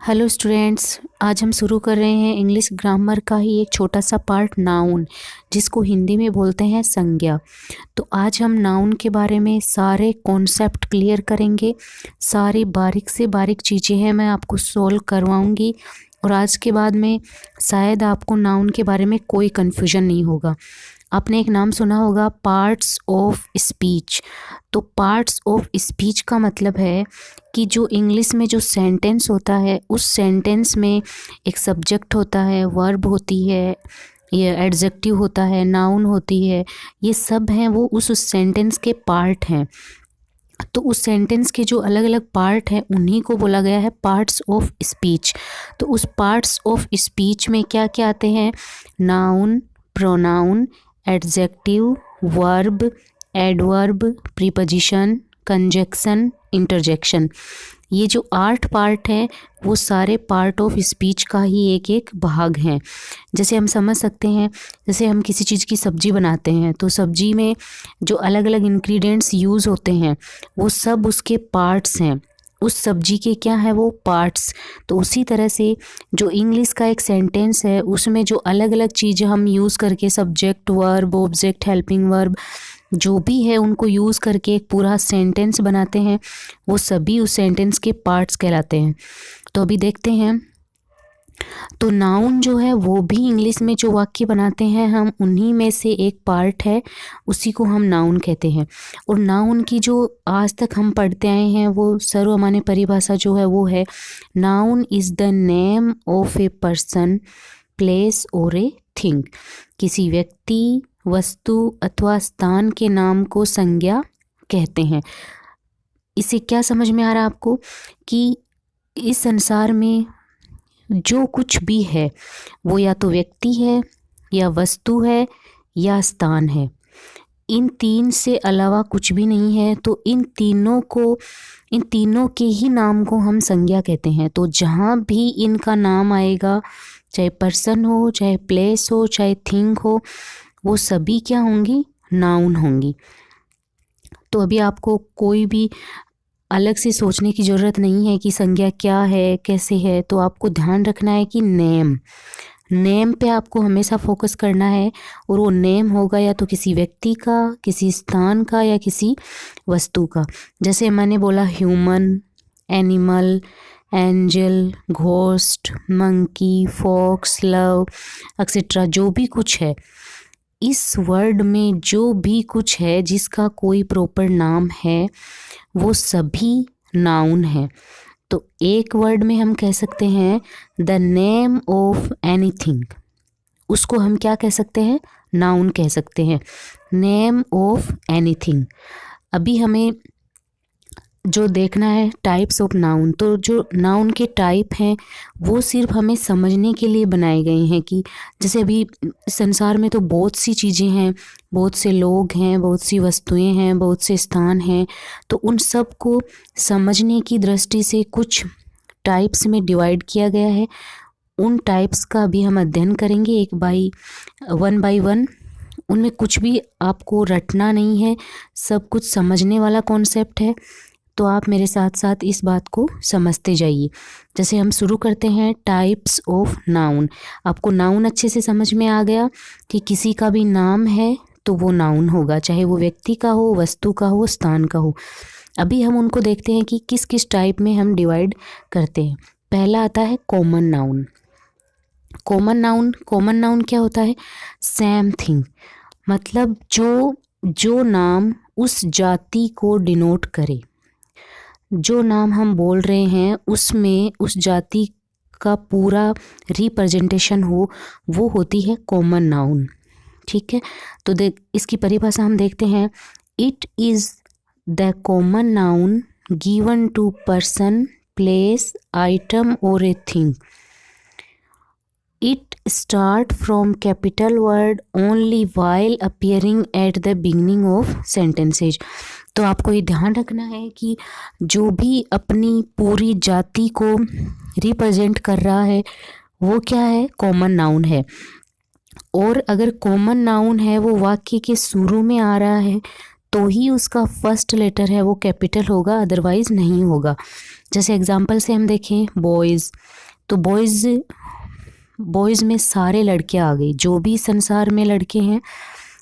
Hello students, आज हम शुरू कर रहे हैं इंग्लिश ग्रामर का ही एक छोटा सा पार्ट नाउन, जिसको हिंदी में बोलते हैं संज्ञा। तो आज हम नाउन के बारे में सारे कॉन्सेप्ट क्लियर करेंगे। सारी बारीक से बारीक चीज़ें हैं मैं आपको सोल्व करवाऊंगी और आज के बाद में शायद आपको नाउन के बारे में कोई कन्फ्यूजन नहीं होगा। आपने एक नाम सुना होगा पार्ट्स ऑफ स्पीच। तो पार्ट्स ऑफ स्पीच का मतलब है कि जो इंग्लिश में जो सेंटेंस होता है उस सेंटेंस में एक सब्जेक्ट होता है, वर्ब होती है, ये एडजेक्टिव होता है, नाउन होती है, ये सब हैं वो उस सेंटेंस के पार्ट हैं। तो उस सेंटेंस के जो अलग अलग पार्ट हैं उन्हीं को बोला गया है पार्ट्स ऑफ स्पीच। तो उस पार्ट्स ऑफ स्पीच में क्या क्या आते हैं? Noun, pronoun, adjective, verb, adverb, preposition, conjunction, interjection. ये जो 8 पार्ट हैं वो सारे पार्ट ऑफ स्पीच का ही एक एक भाग हैं। जैसे हम समझ सकते हैं, जैसे हम किसी चीज़ की सब्ज़ी बनाते हैं तो सब्ज़ी में जो अलग अलग इंग्रेडिएंट्स यूज़ होते हैं वो सब उसके पार्ट्स हैं, उस सब्जी के क्या है वो पार्ट्स। तो उसी तरह से जो इंग्लिश का एक सेंटेंस है उसमें जो अलग अलग चीज़ें हम यूज़ करके subject, verb, object, helping verb जो भी है उनको यूज़ करके एक पूरा सेंटेंस बनाते हैं, वो सभी उस सेंटेंस के पार्ट्स कहलाते हैं। तो अभी देखते हैं। तो नाउन जो है वो भी इंग्लिश में जो वाक्य बनाते हैं हम उन्हीं में से एक पार्ट है, उसी को हम नाउन कहते हैं। और नाउन की जो आज तक हम पढ़ते आए हैं वो सर्वमान्य परिभाषा जो है वो है noun is the name of a person, place और ए थिंग। किसी व्यक्ति, वस्तु अथवा स्थान के नाम को संज्ञा कहते हैं। इससे क्या समझ में आ रहा है आपको कि इस संसार में जो कुछ भी है वो या तो व्यक्ति है या वस्तु है या स्थान है, इन तीन से अलावा कुछ भी नहीं है। तो इन तीनों के ही नाम को हम संज्ञा कहते हैं। तो जहाँ भी इनका नाम आएगा, चाहे पर्सन हो, चाहे प्लेस हो, चाहे थिंग हो, वो सभी क्या होंगी? नाउन होंगी। तो अभी आपको कोई भी अलग से सोचने की ज़रूरत नहीं है कि संज्ञा क्या है, कैसे है। तो आपको ध्यान रखना है कि नेम पे आपको हमेशा फोकस करना है। और वो नेम होगा या तो किसी व्यक्ति का, किसी स्थान का या किसी वस्तु का। जैसे मैंने बोला human, animal, angel, ghost, monkey, fox, love etcetera, जो भी कुछ है इस वर्ड में, जो भी कुछ है जिसका कोई प्रॉपर नाम है वो सभी नाउन है। तो एक वर्ड में हम कह सकते हैं द नेम ऑफ एनीथिंग, उसको हम क्या कह सकते हैं? नाउन कह सकते हैं, नेम ऑफ एनीथिंग। अभी हमें जो देखना है टाइप्स ऑफ नाउन। तो जो नाउन के टाइप हैं वो सिर्फ हमें समझने के लिए बनाए गए हैं कि जैसे अभी संसार में तो बहुत सी चीज़ें हैं, बहुत से लोग हैं, बहुत सी वस्तुएं हैं, बहुत से स्थान हैं। तो उन सब को समझने की दृष्टि से कुछ टाइप्स में डिवाइड किया गया है। उन टाइप्स का भी हम अध्ययन करेंगे वन बाई वन। उनमें कुछ भी आपको रटना नहीं है, सब कुछ समझने वाला कॉन्सेप्ट है। तो आप मेरे साथ साथ इस बात को समझते जाइए। जैसे हम शुरू करते हैं टाइप्स ऑफ नाउन। आपको नाउन अच्छे से समझ में आ गया कि किसी का भी नाम है तो वो नाउन होगा, चाहे वो व्यक्ति का हो, वस्तु का हो, स्थान का हो। अभी हम उनको देखते हैं कि किस किस टाइप में हम डिवाइड करते हैं। पहला आता है कॉमन नाउन। कॉमन नाउन क्या होता है? सेम थिंग, मतलब जो नाम उस जाति को डिनोट करे, जो नाम हम बोल रहे हैं उसमें उस जाति का पूरा रिप्रेजेंटेशन हो, वो होती है कॉमन नाउन। ठीक है, तो इसकी परिभाषा हम देखते हैं। It is the common noun given to person, place, item और a thing. It start from capital word only while appearing at the beginning of sentences। तो आपको ये ध्यान रखना है कि जो भी अपनी पूरी जाति को रिप्रेजेंट कर रहा है वो क्या है? कॉमन नाउन है। और अगर कॉमन नाउन है वो वाक्य के शुरू में आ रहा है तो ही उसका फर्स्ट लेटर है वो कैपिटल होगा, अदरवाइज़ नहीं होगा। जैसे एग्जांपल से हम देखें बॉयज़, तो बॉयज़ में सारे लड़के आ गए, जो भी संसार में लड़के हैं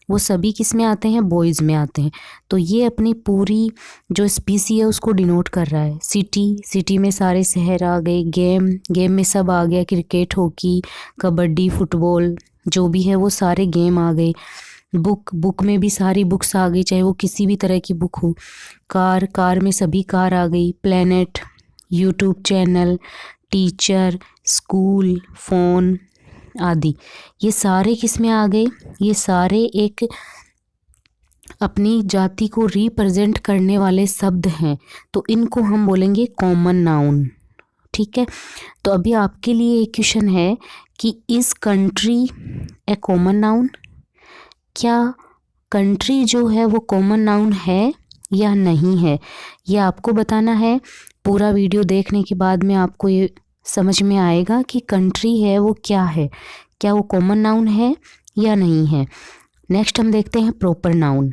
वो सभी किस में आते हैं, बॉयज़ में आते हैं। तो ये अपनी पूरी जो स्पीसी है उसको डिनोट कर रहा है। सिटी में सारे शहर आ गए। गेम में सब आ गया, क्रिकेट, हॉकी, कबड्डी, फुटबॉल, जो भी है वो सारे गेम आ गए। बुक में भी सारी बुक्स आ गई, चाहे वो किसी भी तरह की बुक हो। कार में सभी कार आ गई। Planet, YouTube channel, teacher, school, phone आदि, ये सारे किस में आ गए, ये सारे एक अपनी जाति को रिप्रेजेंट करने वाले शब्द हैं। तो इनको हम बोलेंगे कॉमन नाउन। ठीक है, तो अभी आपके लिए एक क्वेश्चन है कि is country A common noun? क्या कंट्री जो है वो कॉमन नाउन है या नहीं है, ये आपको बताना है। पूरा वीडियो देखने के बाद में आपको ये समझ में आएगा कि कंट्री है वो क्या है, क्या वो कॉमन नाउन है या नहीं है। नेक्स्ट हम देखते हैं प्रॉपर नाउन।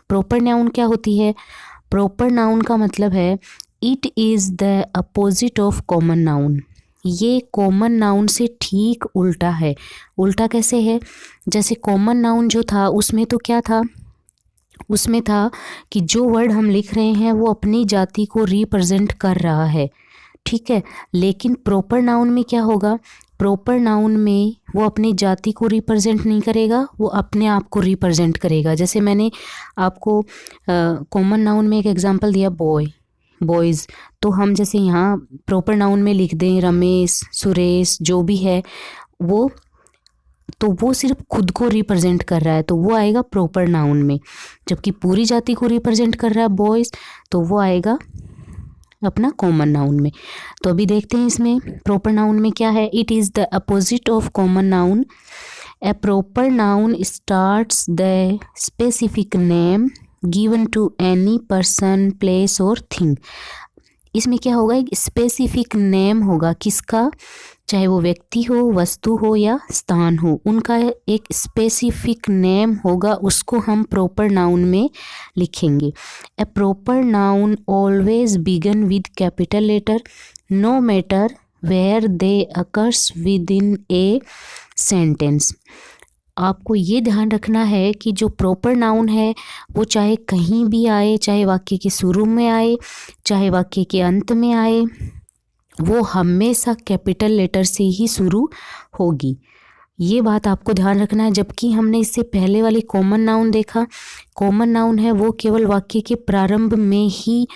प्रॉपर नाउन क्या होती है? प्रॉपर नाउन का मतलब है it is the opposite of common noun. ये कॉमन नाउन से ठीक उल्टा है। उल्टा कैसे है? जैसे कॉमन नाउन जो था उसमें तो क्या था, उसमें था कि जो वर्ड हम लिख रहे हैं वो अपनी जाति को रिप्रेजेंट कर रहा है। ठीक है, लेकिन प्रॉपर नाउन में क्या होगा? प्रॉपर नाउन में वो अपनी जाति को रिप्रेजेंट नहीं करेगा, वो अपने आप को रिप्रेजेंट करेगा। जैसे मैंने आपको कॉमन नाउन में एक एग्जांपल दिया, बॉयज़, तो हम जैसे यहाँ प्रॉपर नाउन में लिख दें रमेश, सुरेश, जो भी है वो, तो वो सिर्फ खुद को रिप्रेजेंट कर रहा है, तो वो आएगा प्रॉपर नाउन में। जबकि पूरी जाति को रिप्रेजेंट कर रहा है बॉयज़, तो वो आएगा अपना कॉमन नाउन में। तो अभी देखते हैं इसमें प्रॉपर नाउन में क्या है। It is the opposite of common noun. A proper noun starts the specific name given to any person, place और थिंग। इसमें क्या होगा? एक स्पेसिफिक नेम होगा, किसका? चाहे वो व्यक्ति हो, वस्तु हो या स्थान हो, उनका एक स्पेसिफिक नेम होगा, उसको हम प्रॉपर नाउन में लिखेंगे। A proper noun always begin with capital letter no matter where they occurs within a sentence. आपको ये ध्यान रखना है कि जो प्रॉपर नाउन है वो चाहे कहीं भी आए, चाहे वाक्य के शुरू में आए, चाहे वाक्य के अंत में आए, वो हमेशा कैपिटल लेटर से ही शुरू होगी। ये बात आपको ध्यान रखना है। जबकि हमने इससे पहले वाली कॉमन नाउन देखा, कॉमन नाउन है वो केवल वाक्य के प्रारंभ में ही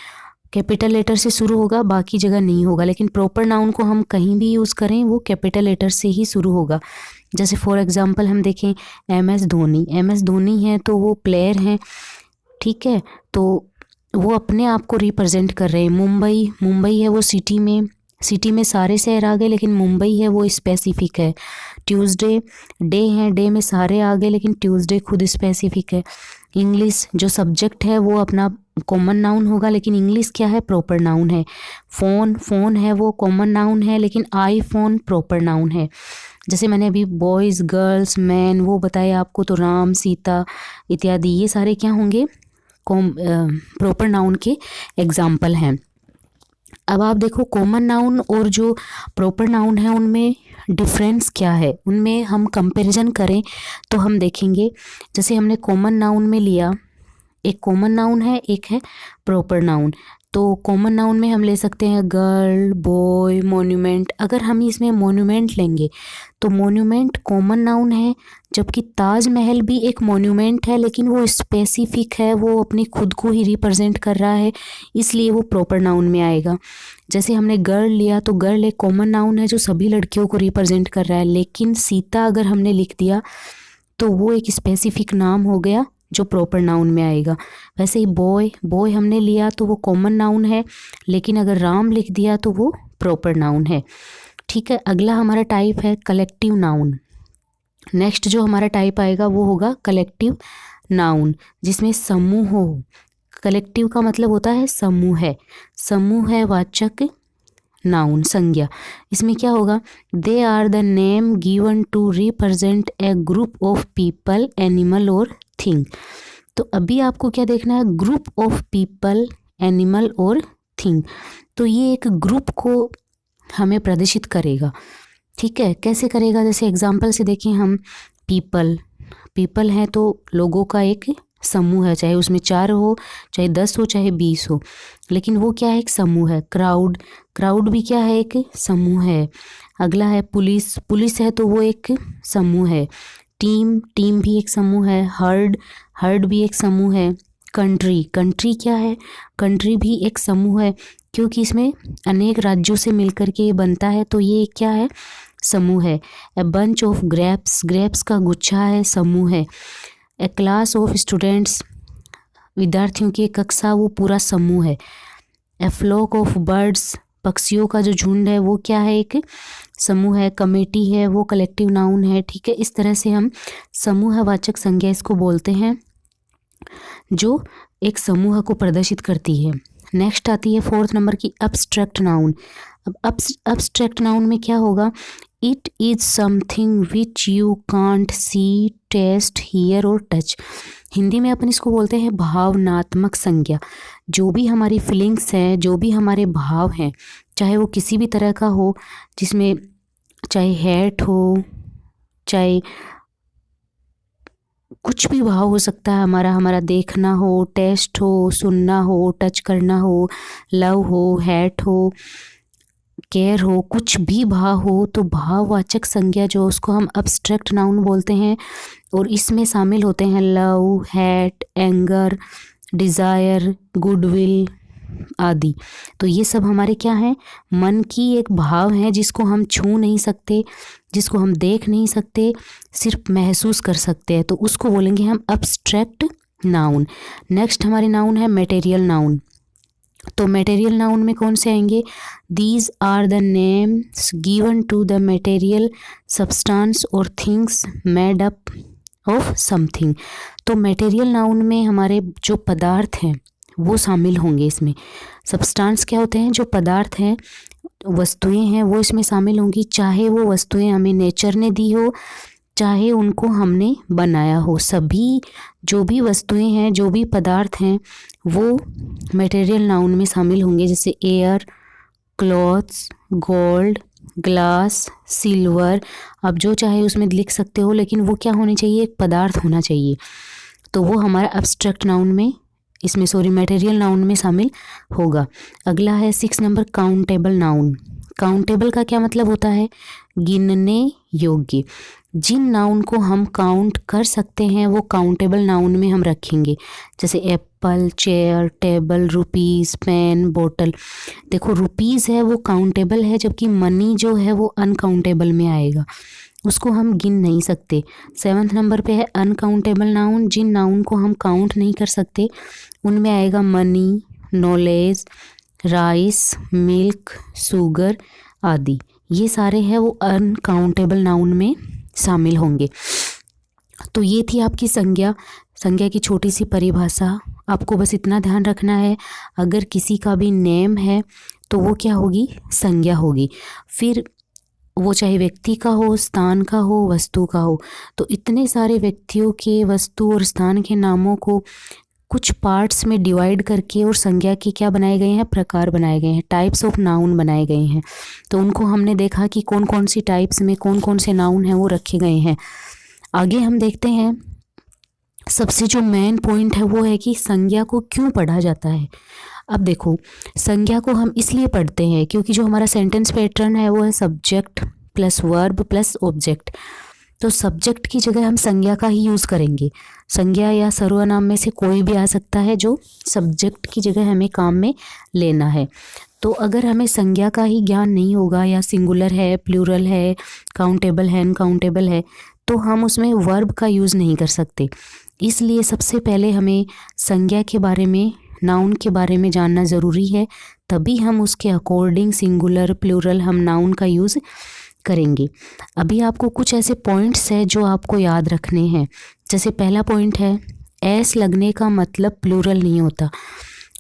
कैपिटल लेटर से शुरू होगा, बाकी जगह नहीं होगा। लेकिन प्रॉपर नाउन को हम कहीं भी यूज़ करें वो कैपिटल लेटर से ही शुरू होगा। जैसे फॉर एग्जांपल हम देखें MS धोनी, MS धोनी है तो वो प्लेयर हैं, ठीक है, तो वो अपने आप को रिप्रेजेंट कर रहे हैं। मुंबई है वो सिटी में सारे शहर आ गए, लेकिन मुंबई है वो स्पेसिफिक है। ट्यूसडे डे है, डे में सारे आ गए, लेकिन ट्यूसडे खुद स्पेसिफिक है। इंग्लिश जो सब्जेक्ट है वो अपना कॉमन नाउन होगा, लेकिन इंग्लिश क्या है? प्रॉपर नाउन है। फ़ोन है वो कॉमन नाउन है, लेकिन आईफोन प्रॉपर नाउन है। जैसे मैंने अभी बॉयज़, गर्ल्स, मैन वो बताया आपको, तो राम, सीता इत्यादि ये सारे क्या होंगे? प्रॉपर नाउन के एग्जाम्पल हैं। अब आप देखो कॉमन नाउन और जो प्रॉपर नाउन है उनमें डिफरेंस क्या है, उनमें हम कंपैरिजन करें तो हम देखेंगे। जैसे हमने कॉमन नाउन में लिया, एक कॉमन नाउन है, एक है प्रॉपर नाउन। तो कॉमन नाउन में हम ले सकते हैं गर्ल, बॉय, मोन्यूमेंट। अगर हम इसमें मोन्यूमेंट लेंगे तो मोन्यूमेंट कॉमन नाउन है, जबकि ताजमहल भी एक मोन्यूमेंट है, लेकिन वो स्पेसिफिक है, वो अपनी खुद को ही रिप्रेजेंट कर रहा है, इसलिए वो प्रॉपर नाउन में आएगा। जैसे हमने गर्ल लिया तो गर्ल एक कॉमन नाउन है जो सभी लड़कियों को रिप्रेजेंट कर रहा है, लेकिन सीता अगर हमने लिख दिया तो वो एक स्पेसिफिक नाम हो गया जो प्रॉपर नाउन में आएगा। वैसे ही बॉय हमने लिया तो वो कॉमन नाउन है, लेकिन अगर राम लिख दिया तो वो प्रॉपर नाउन है। ठीक है, अगला हमारा टाइप है कलेक्टिव नाउन। नेक्स्ट जो हमारा टाइप आएगा वो होगा कलेक्टिव नाउन, जिसमें समूह हो। कलेक्टिव का मतलब होता है समूह है वाचक नाउन, संज्ञा। इसमें क्या होगा? They are the name given to represent a group of people, animal और थिंग। तो अभी आपको क्या देखना है, ग्रुप ऑफ पीपल, एनिमल और थिंग। तो ये एक ग्रुप को हमें प्रदर्शित करेगा, ठीक है। कैसे करेगा, जैसे एग्जाम्पल से देखें हम, पीपल है तो लोगों का एक समूह है, चाहे उसमें 4 हो, चाहे 10 हो, चाहे 20 हो, लेकिन वो क्या है, एक समूह है। क्राउड भी क्या है, एक समूह है। अगला है पुलिस है तो वो एक समूह है। टीम भी एक समूह है। हर्ड भी एक समूह है। कंट्री क्या है, कंट्री भी एक समूह है, क्योंकि इसमें अनेक राज्यों से मिलकर के ये बनता है, तो ये क्या है, समूह है। ए बंच ऑफ ग्रेप्स का गुच्छा है, समूह है। ए क्लास ऑफ स्टूडेंट्स, विद्यार्थियों की एक कक्षा, वो पूरा समूह है। ए फ्लॉक ऑफ बर्ड्स, पक्षियों का जो झुंड है वो क्या है, एक समूह है। कमेटी है वो कलेक्टिव नाउन है, ठीक है। इस तरह से हम समूहवाचक संज्ञा इसको बोलते हैं, जो एक समूह को प्रदर्शित करती है। नेक्स्ट आती है 4th नंबर की अब्स्ट्रैक्ट नाउन। अब अब्स्ट्रैक्ट नाउन में क्या होगा, it is something which you can't see, taste, hear और टच। हिंदी में अपन इसको बोलते हैं भावनात्मक संज्ञा। जो भी हमारी फीलिंग्स हैं, जो भी हमारे भाव हैं, चाहे वो किसी भी तरह का हो, जिसमें चाहे हेट हो, चाहे कुछ भी भाव हो सकता है हमारा देखना हो, टेस्ट हो, सुनना हो, टच करना हो, लव हो, हेट हो, केयर हो, कुछ भी भाव हो, तो भाववाचक संज्ञा जो उसको हम अब्स्ट्रैक्ट नाउन बोलते हैं। और इसमें शामिल होते हैं love, hate, anger, desire, goodwill आदि। तो ये सब हमारे क्या हैं, मन की एक भाव है, जिसको हम छू नहीं सकते, जिसको हम देख नहीं सकते, सिर्फ महसूस कर सकते हैं, तो उसको बोलेंगे हम अब्स्ट्रैक्ट नाउन। नेक्स्ट हमारे नाउन है मटेरियल नाउन। तो मटेरियल नाउन में कौन से आएंगे, these are the names given to the material substance और things made up of something. तो मटेरियल नाउन में हमारे जो पदार्थ हैं वो शामिल होंगे इसमें। सब्सटेंस क्या होते हैं, जो पदार्थ हैं, वस्तुएं हैं, वो इसमें शामिल होंगी, चाहे वो वस्तुएं हमें नेचर ने दी हो, चाहे उनको हमने बनाया हो। सभी जो भी वस्तुएं हैं, जो भी पदार्थ हैं, वो मटेरियल नाउन में शामिल होंगे, जैसे air, clothes, gold, glass, silver. अब जो चाहे उसमें लिख सकते हो, लेकिन वो क्या होनी चाहिए, एक पदार्थ होना चाहिए। तो वो हमारा अब्स्ट्रैक्ट नाउन में मटेरियल नाउन में शामिल होगा। अगला है 6 नंबर काउंटेबल नाउन। काउंटेबल का क्या मतलब होता है, गिनने योग्य। जिन नाउन को हम काउंट कर सकते हैं वो काउंटेबल नाउन में हम रखेंगे, जैसे apple, chair, table, rupees, pen, बोतल। देखो रुपीज़ है वो काउंटेबल है, जबकि मनी जो है वो अनकाउंटेबल में आएगा, उसको हम गिन नहीं सकते। 7th नंबर पे है अनकाउंटेबल नाउन। जिन नाउन को हम काउंट नहीं कर सकते उनमें आएगा money, knowledge, rice, milk, sugar आदि। ये सारे हैं वो अनकाउंटेबल नाउन में शामिल होंगे। तो ये थी आपकी संज्ञा की छोटी सी परिभाषा। आपको बस इतना ध्यान रखना है, अगर किसी का भी नेम है तो वो क्या होगी, संज्ञा होगी। फिर वो चाहे व्यक्ति का हो, स्थान का हो, वस्तु का हो। तो इतने सारे व्यक्तियों के, वस्तु और स्थान के नामों को कुछ पार्ट्स में डिवाइड करके और संज्ञा के क्या बनाए गए हैं, प्रकार बनाए गए हैं, टाइप्स ऑफ नाउन बनाए गए हैं। तो उनको हमने देखा कि कौन कौन सी टाइप्स में कौन कौन से नाउन हैं वो रखे गए हैं। आगे हम देखते हैं, सबसे जो मेन पॉइंट है वो है कि संज्ञा को क्यों पढ़ा जाता है। अब देखो, संज्ञा को हम इसलिए पढ़ते हैं क्योंकि जो हमारा सेंटेंस पैटर्न है वो है subject plus verb plus object. तो सब्जेक्ट की जगह हम संज्ञा का ही यूज़ करेंगे। संज्ञा या सर्वनाम में से कोई भी आ सकता है जो सब्जेक्ट की जगह हमें काम में लेना है। तो अगर हमें संज्ञा का ही ज्ञान नहीं होगा, या सिंगुलर है, प्लूरल है, काउंटेबल है, अनकाउंटेबल है, तो हम उसमें वर्ब का यूज़ नहीं कर सकते। इसलिए सबसे पहले हमें संज्ञा के बारे में, नाउन के बारे में जानना ज़रूरी है, तभी हम उसके अकॉर्डिंग सिंगुलर, प्लूरल हम नाउन का यूज़ करेंगे। अभी आपको कुछ ऐसे पॉइंट्स हैं जो आपको याद रखने हैं। जैसे पहला पॉइंट है, एस लगने का मतलब प्लूरल नहीं होता।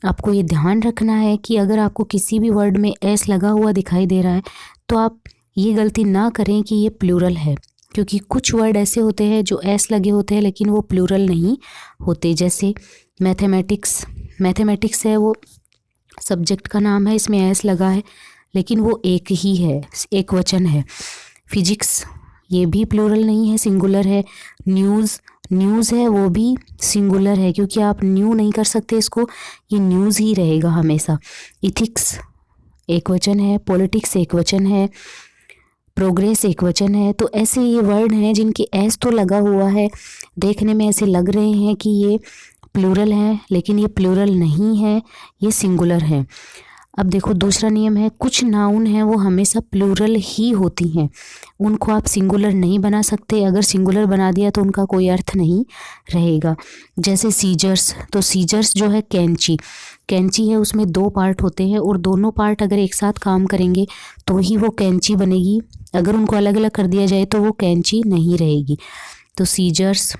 आपको ये ध्यान रखना है कि अगर आपको किसी भी वर्ड में एस लगा हुआ दिखाई दे रहा है तो आप ये गलती ना करें कि ये प्लूरल है, क्योंकि कुछ वर्ड ऐसे होते हैं जो एस लगे होते हैं लेकिन वो प्लूरल नहीं होते। जैसे मैथमेटिक्स है, वो सब्जेक्ट का नाम है, इसमें एस लगा है लेकिन वो एक ही है, एक वचन है। फिजिक्स, ये भी प्लूरल नहीं है, सिंगुलर है। न्यूज़ है, वो भी सिंगुलर है क्योंकि आप न्यू नहीं कर सकते इसको, ये न्यूज़ ही रहेगा हमेशा। इथिक्स एक वचन है, पॉलिटिक्स एक वचन है, प्रोग्रेस एक वचन है। तो ऐसे ये वर्ड हैं जिनके एस तो लगा हुआ है, देखने में ऐसे लग रहे हैं कि ये प्लूरल है लेकिन ये प्लूरल नहीं है, ये सिंगुलर है। अब देखो दूसरा नियम है, कुछ नाउन हैं वो हमेशा प्लूरल ही होती हैं, उनको आप सिंगुलर नहीं बना सकते। अगर सिंगुलर बना दिया तो उनका कोई अर्थ नहीं रहेगा। जैसे सीजर्स, तो सीजर्स जो है कैंची है, उसमें 2 पार्ट होते हैं और दोनों पार्ट अगर एक साथ काम करेंगे तो ही वो कैंची बनेगी। अगर उनको अलग अलग कर दिया जाए तो वो कैंची नहीं रहेगी। तो सीजर्स।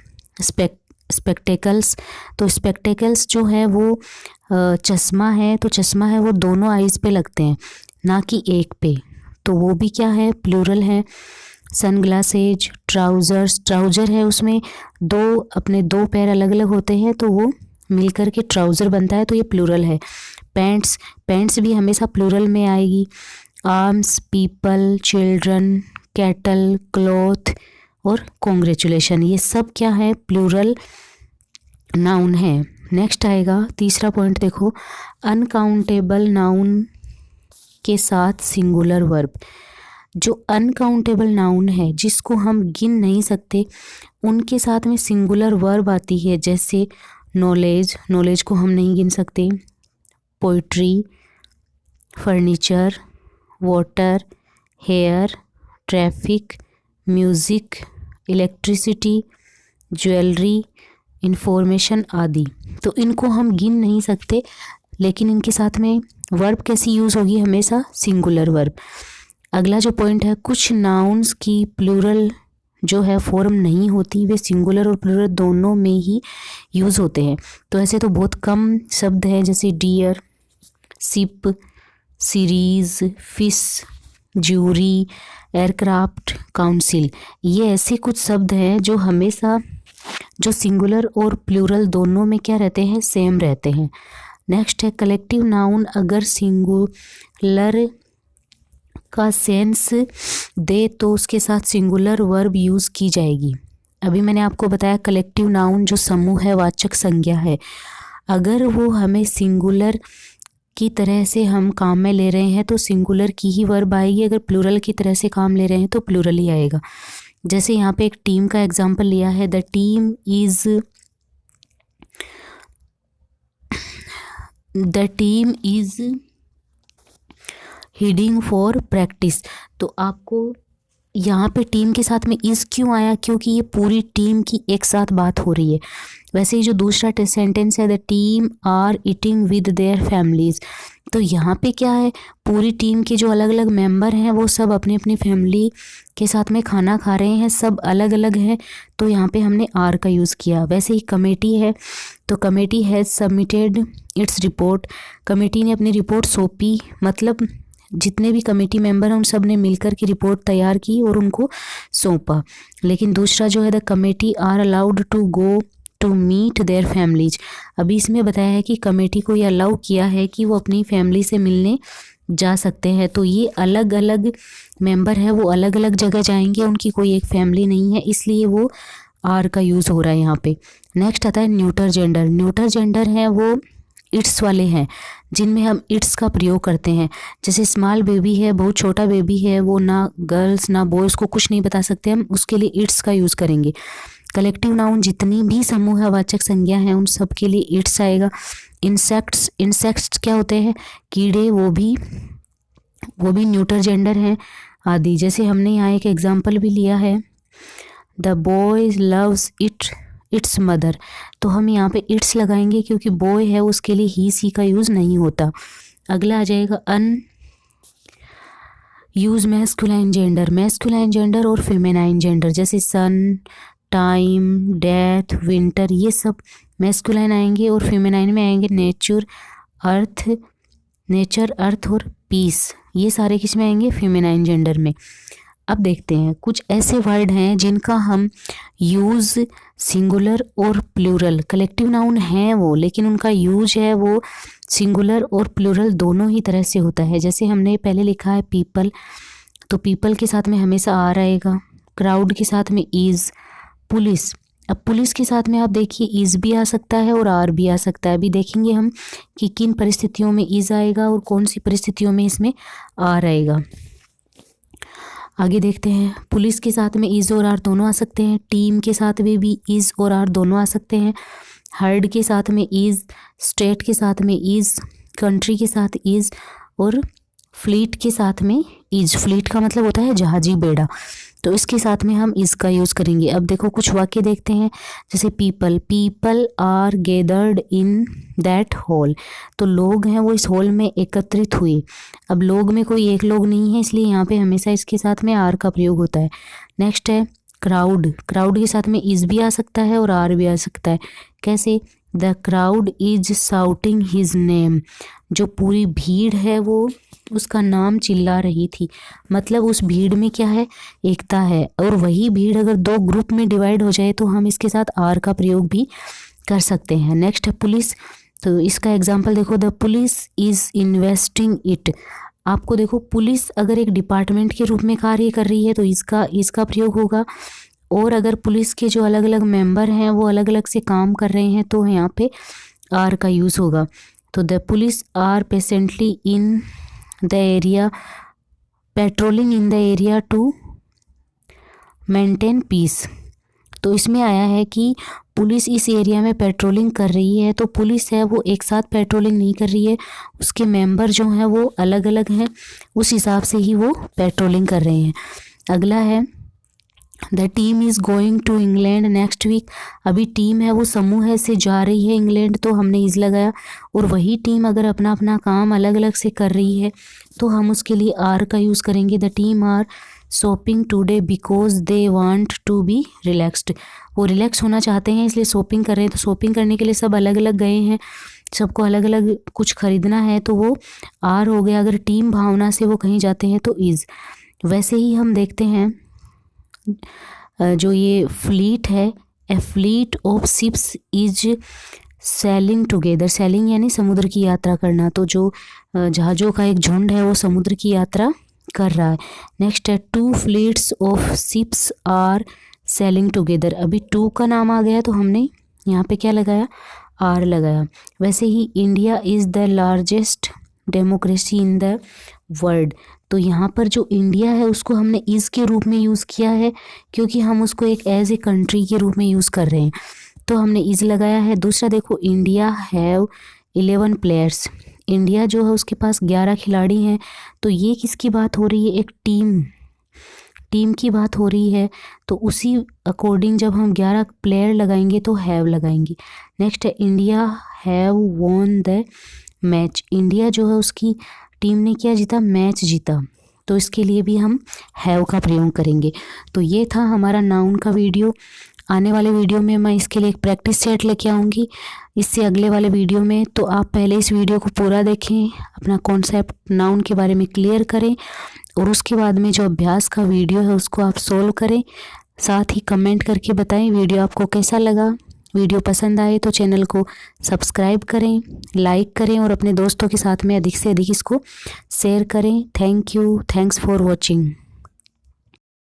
स्पेक्टेकल्स, तो स्पेक्टेकल्स जो है वो चश्मा है, तो चश्मा है वो दोनों आईज पे लगते हैं ना कि एक पे, तो वो भी क्या है, प्लूरल है। सनग्लासेज। ट्राउज़र है, उसमें अपने 2 पैर अलग अलग होते हैं तो वो मिलकर के ट्राउज़र बनता है, तो ये प्लूरल है। पैंट्स भी हमेशा प्लूरल में आएगी। Arms, people, children, cattle, cloth और कॉन्ग्रेचुलेशन, ये सब क्या है, प्लूरल नाउन है। नेक्स्ट आएगा तीसरा पॉइंट, देखो अनकाउंटेबल नाउन के साथ सिंगुलर वर्ब। जो अनकाउंटेबल नाउन है जिसको हम गिन नहीं सकते, उनके साथ में सिंगुलर वर्ब आती है। जैसे नॉलेज को हम नहीं गिन सकते। Poetry, furniture, water, hair, traffic, music, electricity, jewellery, information आदि। तो इनको हम गिन नहीं सकते, लेकिन इनके साथ में वर्ब कैसी यूज़ होगी, हमेशा सिंगुलर वर्ब। अगला जो पॉइंट है, कुछ नाउन्स की प्लूरल जो है फॉर्म नहीं होती, वे सिंगुलर और प्लूरल दोनों में ही यूज़ होते हैं। तो ऐसे तो बहुत कम शब्द हैं, जैसे deer, ship, series, fish, jury, aircraft, council. ये ऐसे कुछ शब्द हैं जो हमेशा जो सिंगुलर और प्लूरल दोनों में क्या रहते हैं, सेम रहते हैं। नेक्स्ट है कलेक्टिव नाउन, अगर सिंगुलर का सेंस दे तो उसके साथ सिंगुलर वर्ब यूज़ की जाएगी। अभी मैंने आपको बताया कलेक्टिव नाउन जो समूह है, वाचक संज्ञा है, अगर वो हमें सिंगुलर की तरह से हम काम में ले रहे हैं तो सिंगुलर की ही वर्ब आएगी, अगर प्लूरल की तरह से काम ले रहे हैं तो प्लूरल ही आएगा। जैसे यहाँ पे एक टीम का एग्जांपल लिया है, the team is heading for practice. तो आपको यहाँ पे टीम के साथ में इज़ क्यों आया, क्योंकि ये पूरी टीम की एक साथ बात हो रही है। वैसे ही जो दूसरा सेंटेंस है, the team are eating with their families, तो यहाँ पे क्या है, पूरी टीम के जो अलग अलग मेंबर हैं वो सब अपनी अपनी फैमिली के साथ में खाना खा रहे हैं, सब अलग अलग हैं, तो यहाँ पे हमने आर का यूज़ किया। वैसे ही कमेटी है, तो committee has submitted its report, committee ने अपनी रिपोर्ट सौंपी, मतलब जितने भी कमेटी मेंबर हैं उन सब ने मिलकर की रिपोर्ट तैयार की और उनको सौंपा। लेकिन दूसरा जो है, the committee are allowed to go to meet their families, अभी इसमें बताया है कि कमेटी को ये अलाउ किया है कि वो अपनी फैमिली से मिलने जा सकते हैं। तो ये अलग अलग मेंबर है, वो अलग अलग जगह जाएंगे, उनकी कोई एक फैमिली नहीं है, इसलिए वो आर का यूज़ हो रहा है यहाँ पे। नेक्स्ट आता है न्यूटर जेंडर। न्यूटर जेंडर है वो इट्स वाले हैं जिनमें हम इट्स का प्रयोग करते हैं। जैसे स्मॉल बेबी है, बहुत छोटा बेबी है, वो ना गर्ल्स ना बॉयज़ को कुछ नहीं बता सकते, हम उसके लिए इट्स का यूज़ करेंगे। कलेक्टिव नाउन जितनी भी समूहवाचक संज्ञा हैं उन सब के लिए इट्स आएगा। इंसेक्ट्स क्या होते हैं, कीड़े, वो भी न्यूटर जेंडर हैं आदि। जैसे हमने यहाँ एक एग्जाम्पल भी लिया है, the boy loves it's mother, तो हम यहाँ पे इट्स लगाएंगे क्योंकि बॉय है उसके लिए ही सी का यूज़ नहीं होता। अगला आ जाएगा यूज़ मैस्कुलाइन जेंडर और फेमिनाइन जेंडर, जैसे सन, टाइम, डेथ, विंटर, ये सब मैस्कुलाइन आएंगे और फेमिनाइन में आएंगे नेचर, अर्थ और पीस, ये सारे किस में आएंगे, फेमिनाइन जेंडर में। अब देखते हैं कुछ ऐसे वर्ड हैं जिनका हम यूज़ सिंगुलर और प्लूरल, कलेक्टिव नाउन हैं वो, लेकिन उनका यूज है वो सिंगुलर और प्लूरल दोनों ही तरह से होता है। जैसे हमने पहले लिखा है पीपल, तो पीपल के साथ में हमेशा आर आएगा, क्राउड के साथ में इज़, पुलिस, अब पुलिस के साथ में आप देखिए इज़ भी आ सकता है और आर भी आ सकता है। अभी देखेंगे हम कि किन परिस्थितियों में इज़ आएगा और कौन सी परिस्थितियों में इसमें आर आएगा। आगे देखते हैं, पुलिस के साथ में इज़ और आर दोनों आ सकते हैं, टीम के साथ में भी इज़ और आर दोनों आ सकते हैं, हर्ड के साथ में इज़, स्टेट के साथ में इज़, कंट्री के साथ इज़ और फ्लीट के साथ में इज़। फ्लीट का मतलब होता है जहाजी बेड़ा, तो इसके साथ में हम इज़ का यूज़ करेंगे। अब देखो कुछ वाक्य देखते हैं, जैसे people are gathered in that hall, तो लोग हैं वो इस हॉल में एकत्रित हुए। अब लोग में कोई एक लोग नहीं है, इसलिए यहाँ पे हमेशा इसके साथ में आर का प्रयोग होता है। नेक्स्ट है क्राउड, क्राउड के साथ में इज़ भी आ सकता है और आर भी आ सकता है। कैसे, the crowd is shouting his name, जो पूरी भीड़ है वो उसका नाम चिल्ला रही थी, मतलब उस भीड़ में क्या है, एकता है। और वही भीड़ अगर दो ग्रुप में डिवाइड हो जाए तो हम इसके साथ आर का प्रयोग भी कर सकते हैं। नेक्स्ट है पुलिस, तो इसका एग्जांपल देखो, the police is investing it. आपको देखो पुलिस अगर एक डिपार्टमेंट के रूप में कार्य कर रही है तो इसका प्रयोग होगा, और अगर पुलिस के जो अलग अलग मेंबर हैं वो अलग अलग से काम कर रहे हैं तो यहाँ पे आर का यूज़ होगा। तो the police are patiently in the area, patrolling in the area to maintain peace. तो इसमें आया है कि पुलिस इस एरिया में पेट्रोलिंग कर रही है, तो पुलिस है वो एक साथ पेट्रोलिंग नहीं कर रही है, उसके मेंबर जो हैं वो अलग अलग हैं, उस हिसाब से ही वो पेट्रोलिंग कर रहे हैं। अगला है the team is going to England next week. अभी टीम है वो समूह है से जा रही है इंग्लैंड, तो हमने इज़ लगाया, और वही टीम अगर अपना अपना काम अलग अलग से कर रही है तो हम उसके लिए आर का यूज़ करेंगे। The team are shopping today because they want to be relaxed, वो रिलैक्स होना चाहते हैं इसलिए शॉपिंग कर रहे हैं। तो शॉपिंग करने के लिए सब अलग अलग गए हैं, सबको अलग अलग कुछ खरीदना है, तो वो आर हो गया। अगर टीम भावना से वो कहीं जाते हैं तो इज़। वैसे ही हम देखते हैं जो ये फ्लीट है, a fleet of ships is sailing together, sailing यानी समुद्र की यात्रा करना, तो जो जहाज़ों का एक झुंड है वो समुद्र की यात्रा कर रहा है। नेक्स्ट है two fleets of ships are sailing together. अभी टू का नाम आ गया तो हमने यहाँ पे क्या लगाया, आर लगाया। वैसे ही India is the largest democracy in the world, तो यहाँ पर जो इंडिया है उसको हमने इज़ के रूप में यूज़ किया है क्योंकि हम उसको एक एज ए कंट्री के रूप में यूज़ कर रहे हैं, तो हमने इज़ लगाया है। दूसरा देखो, इंडिया हैव 11 प्लेयर्स, इंडिया जो है उसके पास 11 खिलाड़ी हैं, तो ये किसकी बात हो रही है, एक टीम की बात हो रही है, तो उसी अकॉर्डिंग जब हम 11 प्लेयर लगाएंगे तो हैव लगाएंगे। नेक्स्ट है India have won the match, India जो है उसकी टीम ने क्या जीता, मैच जीता, तो इसके लिए भी हम हैव का प्रयोग करेंगे। तो ये था हमारा नाउन का वीडियो। आने वाले वीडियो में मैं इसके लिए एक प्रैक्टिस सेट लेके आऊँगी, इससे अगले वाले वीडियो में। तो आप पहले इस वीडियो को पूरा देखें, अपना कॉन्सेप्ट नाउन के बारे में क्लियर करें, और उसके बाद में जो अभ्यास का वीडियो है उसको आप सोल्व करें। साथ ही कमेंट करके बताएं वीडियो आपको कैसा लगा। वीडियो पसंद आए तो चैनल को सब्सक्राइब करें, लाइक करें और अपने दोस्तों के साथ में अधिक से अधिक इसको शेयर करें। Thank you, thanks for watching.